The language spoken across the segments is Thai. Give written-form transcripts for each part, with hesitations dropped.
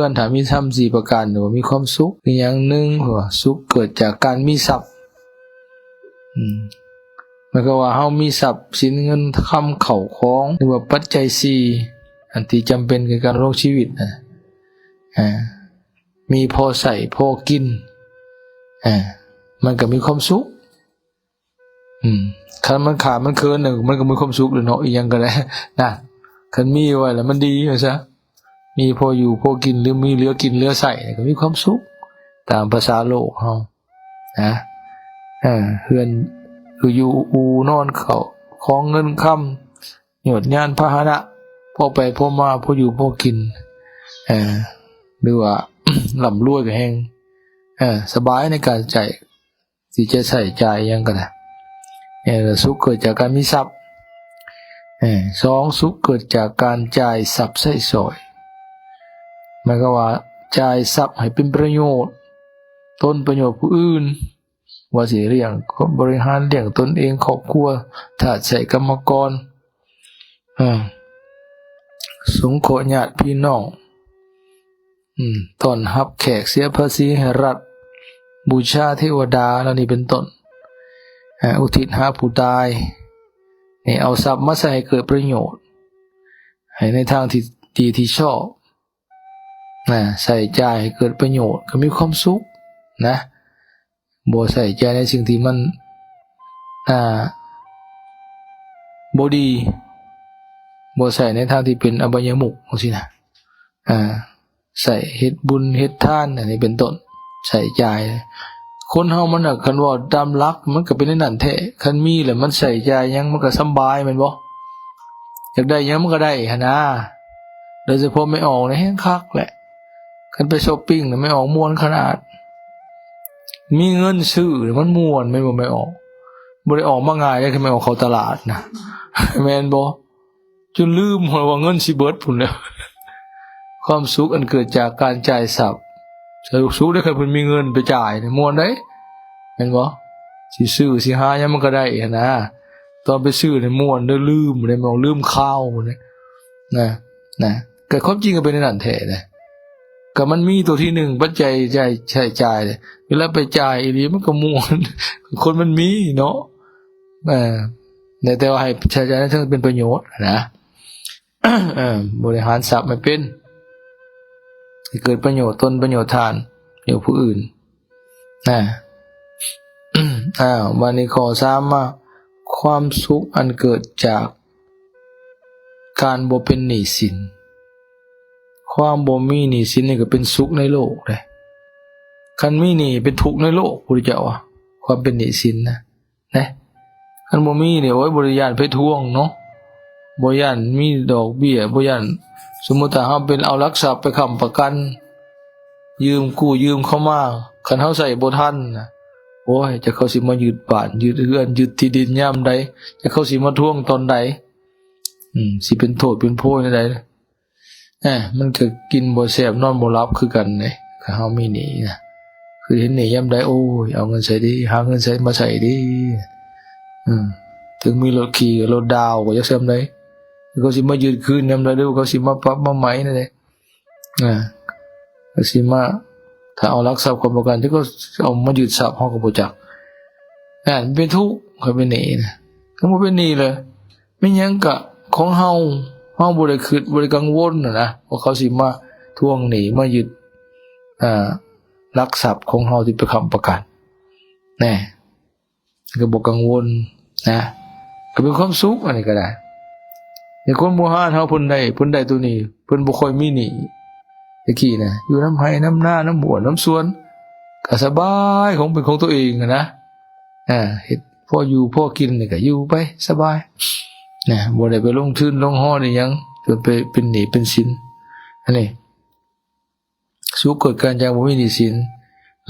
เพื่อนถามมีธรรม4ประการหรือว่ามีความสุขอย่างหนึ่งว่าสุขเกิดจากการมีทรัพย์มันก็ว่าเฮามีทรัพย์สินเงินคำเข้าของหรือว่าปัจจัย4อันที่จำเป็นในการดำรงชีวิตนะมีพอใส่พอกินมันก็มีความสุขคันมันขาดมันเคินน่ะมันก็มีความสุขเลยเนาะอีหยังก็ได้นะคันมีไว้แล้วมันดีว่าซะมีพออยู่พอกินหรือมีเหลือกินเหลือใส่ก็มีความสุขตามภาษาโลกเฮานะเฮือนอยู่อูนอนเข้าของเงินค่ำหยดยานพาหนะพอไปพอมาพออยู่พอกินหรือว่า ร่ำรวยก็แฮงสบายในการจ่ายที่จะใส่จ่ายยังก็ได้สุขเกิดจากการมีทรัพย์2สุขเกิดจากการจ่ายทรัพย์ใช้สอยหมายความว่าจ่ายทรัพย์ให้เป็นประโยชน์ตนประโยชน์ผู้อื่นว่าสิเลี้ยงบริหารเลี้ยงตนเองครอบครัวถ้าใช้กรรมกรสงเคราะห์ญาติพี่น้องต้อนรับแขกเสียภาษีให้รัฐบูชาเทวดาแล้วนี่เป็นต้นอุทิศหาผู้ตายให้เอาทรัพย์มาใช้ให้เกิดประโยชน์ให้ในทางที่ดีที่ชอบใส่ใจให้เกิดประโยชน์ก็มีความสุขนะบ่ใส่ใจในสิ่งที่มันบ่ดีบ่ใส่ในทางที่เป็นอบายมุขจังซี่นะใส่เฮ็ดบุญเฮ็ดทานอันนี้เป็นต้นใส่ใจคนเฮามันน่ะคันว่าตามหลักมันก็เป็นในนั้นแท้คันมีแล้วมันใส่ใจหยังมันก็สำบายแม่นบ่อยากได้หยังมันก็ได้หั่นนะโดยเฉพาะไม่ออกในแฮงคักแหละคันไปช้อปปิ้งน่ะไม่ออกม่วนขนาดมีเงินซื้อมันม่วนแม่นบ่ไม่ออกบ่ได้ออกมาง่ายได้คือไม่ออกเข้าตลาดนะแม่นบ่จนลืมว่าเงินสิเบิดพุ่นแล้วความสุขอันเกิดจากการจ่ายทรัพย์สุขได้คือเพิ่นมีเงินไปจ่ายม่วนได้แม่นบ่สิซื้อสิหาหยังมันก็ได้หั่นนะตอนไปซื้อนี่ม่วนได้ลืมได้มองลืมข้าวนะก็ความจริงก็เป็นในนั้นแท้นะก็มันมีตัวที่1ปัจจัยใช้จ่ายเวลาไปจ่ายอีหลีมันก็ม่วนคนมันมีเนาะแต่ว่าให้ใช้จ่ายให้เป็นประโยชน์นะบริหารทรัพย์ไม่เป็นให้เกิดประโยชน์ตนประโยชน์ทานประโยชน์ผู้อื่นวันนี้ข้อ3มาความสุขอันเกิดจากการบ่เป็นหนี้สินความบ่มีหนี้สินนี่ก็เป็นสุขในโลกเลยคันมีหนี้เป็นทุกข์ในโลกพุทธเจ้าว่าความเป็นหนี้สินนะคันบ่มีนี่โอ้ยบ่ได้ย้านไปทวงเนาะบ่ย้านมีดอกเบี้ยบ่ย้านสมมุติถ้าเฮาเป็นเอาหลักทรัพย์ไปค้ำประกันยืมกู้ยืมเข้ามาคันเฮาใช้บ่ทันนะโอ้ยจะเขาสิมายึดบ้านยึดเรือนยึดที่ดินยามใดจะเขาสิมาทวงตอนใดสิเป็นโทษเป็นโพยใดมันก็กินบ่แซ่บนอนบ่หลับคือกันเด้ถ้าเฮามีหนี้นะคือเห็นหนี้ยามใดโอ้ยเอาเงินใส่ดิหาเงินใส่มาใส่ดิถึงมีรถขี่รถดาวก็จักซำใดเขาสิมายึดคืนยามใดเด้อเขาสิมาปรับมาใหม่นั่นแหละก็สิมาถ้าเอารักทรัพย์คนประกันที่ก็เอามายึดทรัพย์เฮาก็บ่จักมันเป็นทุกข์ก็เป็นหนี้นะก็บ่เป็นหนี้เลยไม่หยังก็ของเฮาบ่ได้คิดบ่ได้กังวลนะว่าเขาสิมาทวงหนี้มายึดรักทรัพย์ของเฮาที่ไปค้ำประกันก็บ่กังวลก็เป็นความสุขอันนี้ก็ได้ในคนโมหะเฮาเพิ่นได้ตัวนี้เพิ่นบ่ค่อยมีหนี้ตะกี้นะอยู่น้ำไห้น้ำนาน้ำบัวน้ำสวนก็สบายของเป็นของตัวเองนะเฮ็ดพออยู่พอกินนี่ก็อยู่ไปสบายบ่ได้ไปลงทุนลงห้อนี่หยังจนไปเป็นหนี้เป็นสินอันนี้สุขเกิดการจากบ่มีหนี้สิน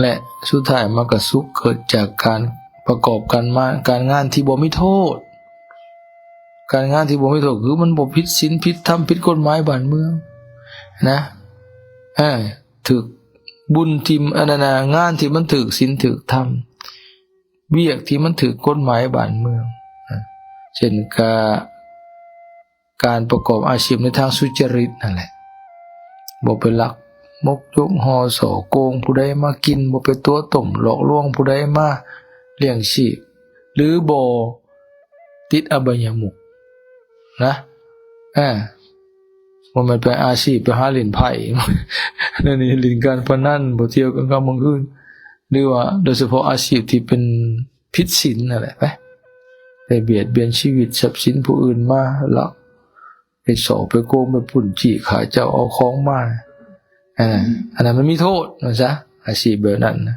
และสุดท้ายมันก็สุขเกิดจากการประกอบการงานที่บ่มีโทษการงานที่บ่มีโทษคือมันบ่ผิดศีลผิดธรรมผิดกฎหมายบ้านเมืองถึกบุญที่งานที่มันถึกศีลถึกธรรมเวียกที่มันถึกกฎหมายบ้านเมืองเช่นการประกอบอาชีพในทางสุจริตนั่นแหละบ่ไปลัก มกยกห่อสอโกงผู้ใดมากินบ่เป็นตัวต้มหลอกลวงผู้ใดมาเลี้ยงชีพหรือบ่ติดอบายมุขนะบ่แม่นไปอาชีพไปหาเล่นไพ่ นั่นนี่เล่นการพนันบ่เที่ยวกลางค่ำกลางคืนหรือว่าโดยเฉพาะอาชีพที่เป็นผิดศีลนั่นแหละไปได้เบียดเบียนชีวิตทรัพย์สินผู้อื่นมาลักไปสอบไปโกงไปปุ่นจี้ขาเจ้าเอาของมาอันนั้นมันมีโทษนะจ๊ะอาชีพแบบนั้นนะ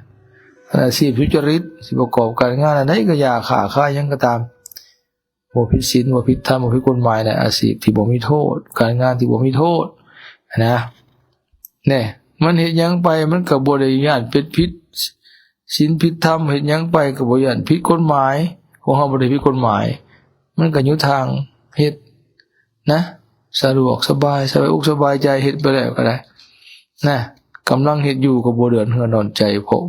อาชีพทุจริตสิประกอบการงานอันใดก็อย่าฆ่าหยังก็ตามบ่ผิดศีลบ่ผิดธรรมบ่ผิดกฎหมายนะอาชีพที่บ่มีโทษการงานที่บ่มีโทษนะแน่มันเฮ็ดหยังไปมันก็บ่ได้ย้านเป็นผิดศีลผิดธรรมเฮ็ดหยังไปก็บ่ย้านผิดกฎหมายของเฮาบ่ได้ผิดกฎหมายมันก็อยู่ทางเฮ็ดนะสะดวกสบายอกสบายใจเฮ็ดไปแล้วก็ได้นะกำลังเฮ็ดอยู่ก็บ่เดือดเหือดร้อนใจเพราะ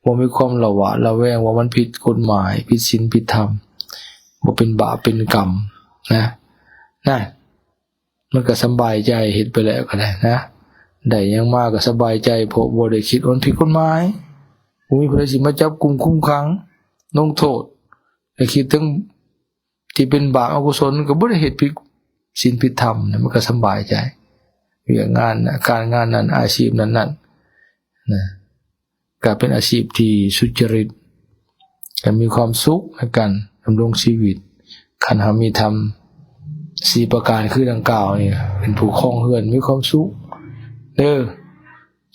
บ่มีความระหวาดระแวงว่ามันผิดกฎหมายผิดศีลผิดธรรมบ่เป็นบาปเป็นกรรมนะมันก็สบายใจเฮ็ดไปแล้วก็ได้นะได้หยังมาก็สบายใจเพราะบ่ได้คิดว่าผิดกฎหมายบ่มีผู้ใดสิมาจับกุมคุมขังลงโทษแต่คิดถึงที่เป็นบาปอกุศลก็บ่ได้เฮ็ดผิดศีลผิดธรรมนะมันก็สบายใจเรื่องงานการงานนั้นอาชีพนั้นนะก็เป็นอาชีพที่สุจริตก็มีความสุขในการดำรงชีวิตคันเฮามีธรรม4ประการคือดังกล่าวนี่เป็นผู้ครองเรือนมีความสุข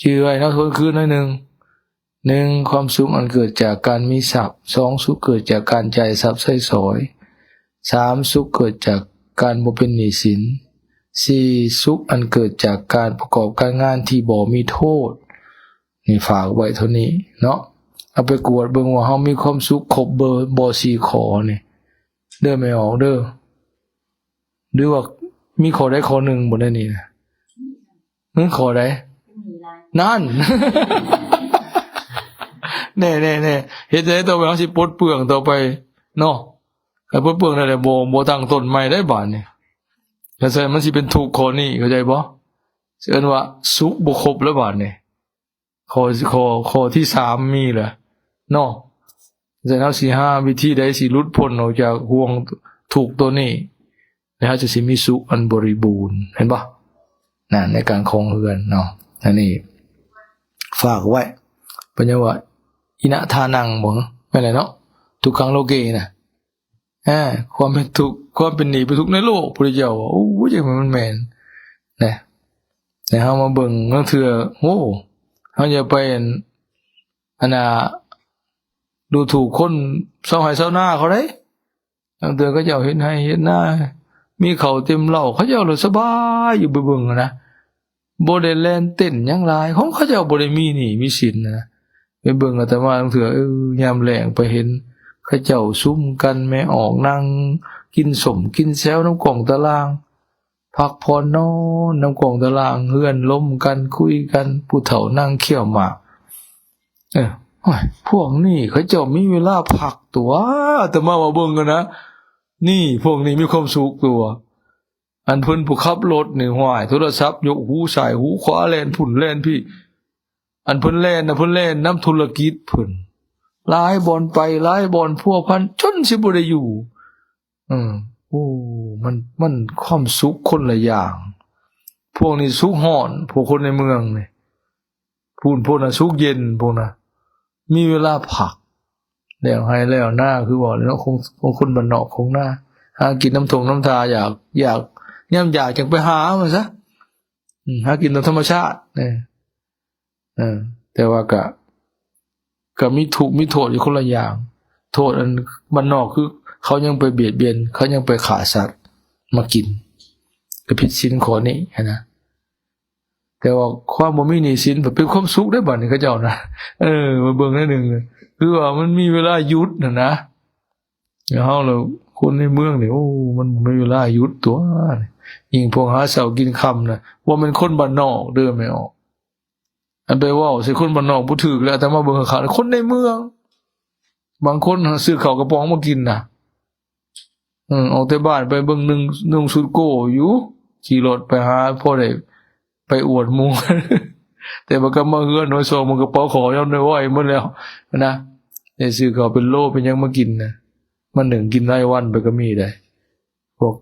ชื่อไว้นะทวนคืนหน่อยนึงความสุขอันเกิดจากการมีทรัพย์2สุขเกิดจากการจ่ายทรัพย์ใช้สอย3สุขเกิดจากการบ่เป็นหนี้สิน4สุขอันเกิดจากการประกอบการงานที่บ่มีโทษนี่ฝากไว้เท่านี้เนาะเอาไปกวดเบิ่งว่าเฮามีความสุขครบเบอร์บ่4ข้อนี่ไม่ออกหรือว่ามีข้อใดข้อหนึ่งบ่ได้นี่นะข้อใดนั่น แน่เฮ็ดได้ต่อไปเฮาสิปลดเปลื้องต่อไปเนาะถ้าปลดเปลื้องได้แล้วบ่ตั้งต้นใหม่ได้บาดนี่ถ้าใส่มันสิเป็นทุกข์ข้อนี้เข้าใจบ่เอิ้นว่าสุขบ่ครบแล้วบาดนี่ข้อที่3มีแหละเนาะแต่เฮาสิหาวิธีใดสิหลุดพ้นออกจากห่วงทุกข์ตัวนี้แล้วเฮาจะสิมีสุขอันบริบูรณ์เห็นบ่นั่นในการครองเรือนเนาะอันนี้ฝากไว้ปัญญาว่าอินะทานังบ่แม่นแหละเนาะทุกขังโลเกนะความเป็นทุกข์ความเป็นหนี้เป็นทุกข์ในโลกพุทธเจ้าโอ้จังมันแม่นนะแต่เฮามาเบิ่งบางเทื่อโอ้เฮาอย่าไปอันน่ะดูถูกคนเซาให้เซาหน้าเขาเด้บางเทื่อก็เจ้าเฮ็ดให้เฮ็ดหน้ามีข้าวเต็มเหล้าเขาเจ้าเลยสบายอยู่ไปเบิ่งนะบ่ได้แล่นเต้นหยังหลายของเขาเจ้าบ่ได้มีหนี้มีสินนะไปเบิ่งอาตมาบางเทื่อยามแลงไปเห็นเขาเจ้าซุ่มกันแม่ออกนั่งกินสมกินแซวน้ำกล่องตารางพักผ่อนนอนน้ำกล่องตารางเฮือนล้มกันคุยกันผู้เฒ่านั่งเคี่ยวหมากโอ้ยพวกนี้เขาเจ้ามีเวลาพักตัวอาตมาว่าเบิ่งกันนะนี่พวกนี้มีความสุขตัวอันเพิ่นผู้ขับรถนี่ห้วยโทรศัพท์ยกหูซ้ายหูขวาแล่นพุ่นแล่นพี่อันเพิ่นแล่นนะเพิ่นแล่นนำธุรกิจเพิ่นหลายบ่อนไปหลายบ่อนพัวพันจนสิบ่ได้อยู่โอ้มันความสุขคนละอย่างพวกนี้สุขร้อนพวกคนในเมืองนี่พวกน่ะสุขเย็นพวกน่ะมีเวลาพักแล้วให้แล้วหน้าคือบอกเนาะคงคนบ้านนอกคงหน้าหากินน้ำทงน้ำทาอยากย่ำอยากจังไปหามันซะหากินตามธรรมชาติแต่ว่าก็มีทุกข์มีโทษอยู่คนละอย่างโทษอันบ้านนอกคือเขายังไปเบียดเบียนเขายังไปฆ่าสัตว์มากินก็ผิดศีลข้อนี้นะแต่ว่าความบ่มีหนี้สินเป็นความสุขได้บัดนี้เขาเจ้านะมาเบิ่งนิดนึงคือว่ามันมีเวลาหยุดนะเฮาแล้วคนในเมืองนี่โอ้มันบ่มีเวลาหยุดตัวยิ่งพวกหาเช้ากินค่ำน่ะว่ามันคนบ้านนอกเด้อไม่ออกอันไปเว้าใส่คนบ้านนอกบ่ถูกแล้วแต่มาเบิ่งเขาคนในเมืองบางคนซื้อข้าวกระป๋องมากินน่ะออกแต่บ้านไปเบิ่งนึ่งสุดโกอยู่ขี่รถไปหาพ่อได้ไปอวดหมู่ แต่มันก็มาเฮือนน้อยโซมันก็เป๋าขอยอมได้ไหวหมดแล้วนะได้ซื้อเขาเป็นโลเป็นยังมากินนะมันหนึ่งกินได้วันไปก็มีได้พวก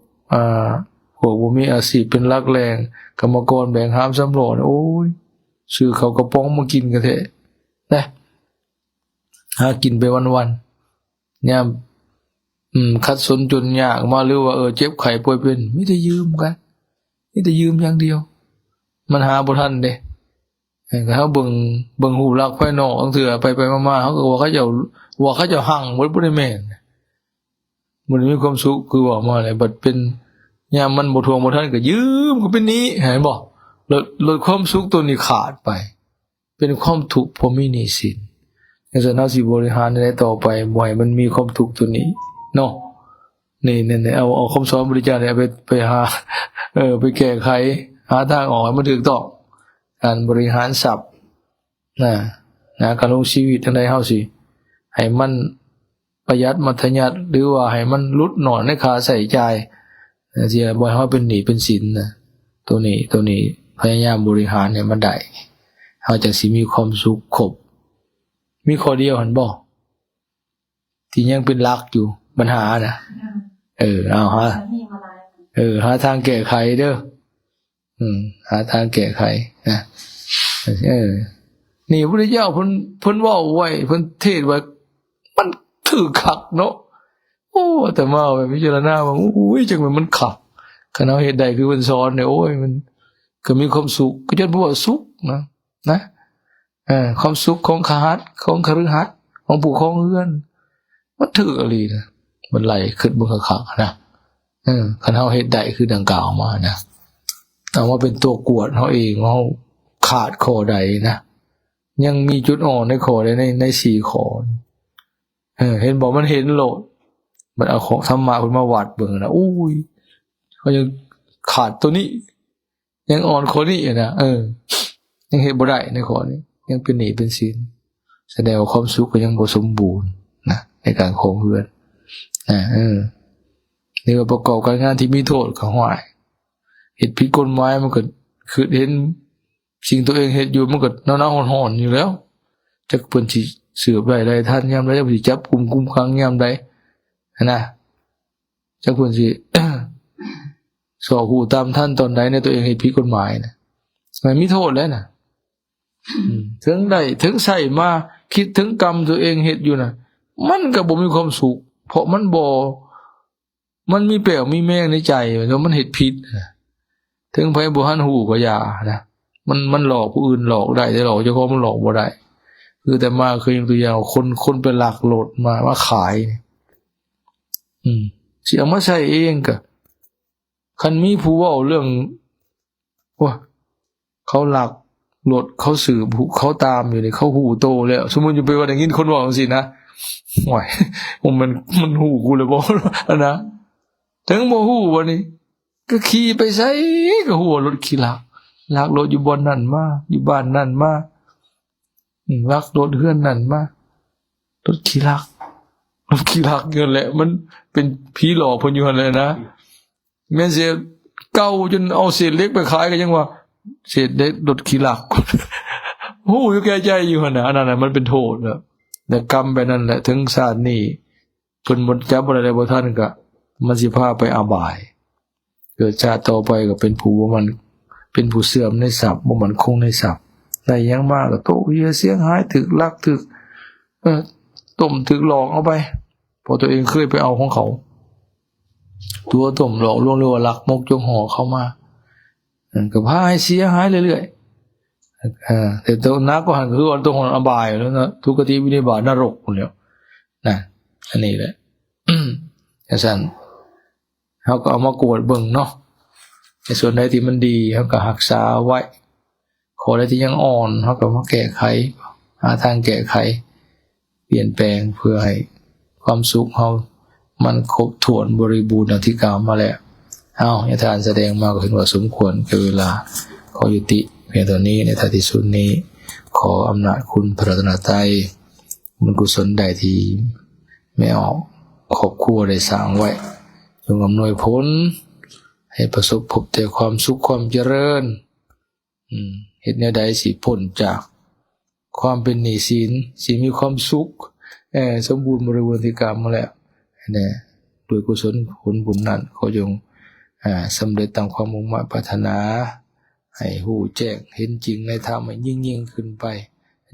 บ่มีอาชีพเป็นหลักแรงกรรมกรแบ่งหามสำรองโอ้ยซื้อเขากระป๋องมากินกันแท้นะหากินไปวันๆยามคัดสนจนยากมาหรือว่าเจ็บไข้ป่วยเป็นมีแต่ยืมกันมีแต่ยืมอย่างเดียวมันหาบ่ทันเด้เฮาเบิ่งรูปลักษณ์ภายนอกจังเทื่อไปๆมาๆเฮาก็ว่าเขาเจ้าหั่งบ่ได้แม่นมันมีความสุขคือว่ามาแล้วบัดเป็นยามมันบ่ทวงบ่ทันก็ยืมก็เป็นหนี้เห็นบ่ลดความสุขตัวนี้ขาดไปเป็นความทุกข์เพราะมีหนี้สินฉะนั้นเฮาสิบริหารได้ต่อไปบ่ให้มันมีความทุกข์ตัวนี้เนาะนี่เอาคำสอนพระพุทธเจ้าเนี่ยไปหาไปแก้ไขหาทางออกให้มันถูกต้องการบริหารทรัพย์นะการลงชีวิตจังได๋เฮาสิให้มันประหยัดมัธยัสถ์หรือว่าให้มันลดหน่อยในค่าใช้จ่ายสิบ่ให้เฮาเป็นหนี้เป็นสินนะตัวนี้พยายามบริหารให้มันได้เฮาจังสิมีความสุขครบมีข้อเดียวหั่นบ่ที่ยังเป็นหลักอยู่ปัญหานะเอาฮะหาทางแก้ไขเด้อหาทางแก้ไขนะนี่พระพุทธเจ้าเพิ่นเว้าไว้เพิ่นเทศน์ไว้มันถือคักเนาะโอ้แต่มาไปพิจารณาว่าอุ้ยจังมันคักคันเอาเฮ็ดได้คือเพิ่นสอนเนี่ยโอ้ยมันก็มีความสุขก็จนบ่ว่าสุขนะความสุขของคฤหัสถ์ของผู้ครองเรือนมันถืออะไรนะมันไหลขึ้นบนคักๆนะคันเฮาเฮ็ดได้คือดังกล่าวมานะเอาว่าเป็นตัวกวดเฮาเองเฮาขาดข้อใดนะยังมีจุดอ่อนในข้อใดใน4ข้อเห็นบอกมันเห็นโลดมันเอาของธรรมะเพิ่นมาวัดเบิ่งนะอุ้ยเขายังขาดตัวนี้ยังอ่อนข้อนี้นะยังเฮ็ดบ่ได้ในข้อนี้ยังเป็นหนี้เป็นสินแสดงว่าความสุขก็ยังบ่สมบูรณ์นะในการครองเรือนนี่ก็ประกอบการงานที่มีโทษก็ห่วยเฮ็ดผิดกฎหมายมันก็คือเห็นสิ่งตัวเองเฮ็ดอยู่มันก็หนาวๆร้อนๆอยู่แล้วจักเพิ่นสิสืบได้ทันยามใดจักเพิ่นสิจับกุมขังยามใดนะจักเพิ่นสิ สอหูตามท่านตอนใดในตัวเองเฮ็ดผิดกฎหมายนะมันมีโทษแล้วนะถึงได้ถึงใส่มาคิดถึงกรรมตัวเองเฮ็ดอยู่น่ะมันก็บ่มีความสุขเพราะมันมีแป้วมีแมงในใจแล้วมันเฮ็ดผิดถึงไผบ่ทันฮู้ก็อย่านะมันหลอกผู้อื่นหลอกได้แต่หลอกเจ้าของมันหลอกบ่ได้คือแต่มาเคยยกตัวอย่างคนไปลักโลดมาขายสิเอามาใช้เองก็คันมีผู้เว้าเรื่องว่าเขาลักรถเขาสืบเขาตามอยู่นี่เขาหูโตแล้วสมมุติอยู่ไปว่าอย่างงี้คนบอกจังซี่นะโอ้ยมันหูกูเลยบ่นะถึงบ่ฮู้วันนี้ก็ขี่ไปไสก็หัวรถขี่ลักรถอยู่บ่อนนั่นมาอยู่บ้านนั่นมาลักรถเฮือนนั่นมารถขี่ลักเงินแหละมันเป็นผีหลอกเพิ่นอยู่หั่นแหละนะแม่นสิเก่าจนเอาเศษเหล็กไปขายก็ยังว่าเศษเด็กรถขี่ลักโอ้ยแก่ใจอยู่หั่นน่ะอันนั้นน่ะมันเป็นโทษแล้วแต่กรรมแบบนั้นแหละถึงชาตินี้เพิ่นบ่จับบ่ได้บ่ทันก็มันสิพาไปอบายเกิดชาติต่อไปก็เป็นผู้บ่มันเป็นผู้เสื่อมในทรัพย์บ่มั่นคงในทรัพย์ได้หยังมาก็โตเหี้ยเสียหายถึกลักถึกต้มถึกหลอกเอาไปเพราะตัวเองเคยไปเอาของเขาตัวต้มหลอกลวงหรือว่าลักมกจงห่อเข้ามาก็พาให้เสียหายเรื่อยๆแต่ตัวนักก็หันคือว่าตัวของอบายแล้วนะทุกขติวินิบาตนรกพุ่นแล้วนะอันนี้แหละจังซั่นเฮาก็เอามากวดเบิ่งเนาะในส่วนใดที่มันดีเฮาก็รักษาไว้ขอใดที่ยังอ่อนเฮาก็มาแก้ไขหาทางแก้ไขเปลี่ยนแปลงเพื่อให้ความสุขเฮามันครบถ้วนบริบูรณ์ดังที่กล่าวมาแล้วยทานแสดงมาก็เห็นว่าสมควรแก่เวลาขอยุติเพียงเท่านี้ในท้ายที่สุดนี้ขออำนาจคุณพระรัตนตรัยบุญกุศลใดที่ไม่ออกครอบครัวได้สร้างไว้จงอำนวยผลให้ประสบพบแต่ความสุขความเจริญ เฮ็ดแนวใดสิพ้นจากความเป็นหนี้สินสิมีความสุขสมบูรณ์บริบูรณ์ที่กรรมมาแล้วนะด้วยกุศลผลบุญนั้นขอจงสำเร็จตามความมุ่งมั่นปรารถนาให้รู้แจ้งเห็นจริงในธรรมให้ยิ่งขึ้นไป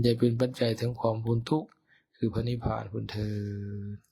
จะเป็นปัจจัยถึงความพ้นทุกข์คือพระนิพพานพุ่นเถิด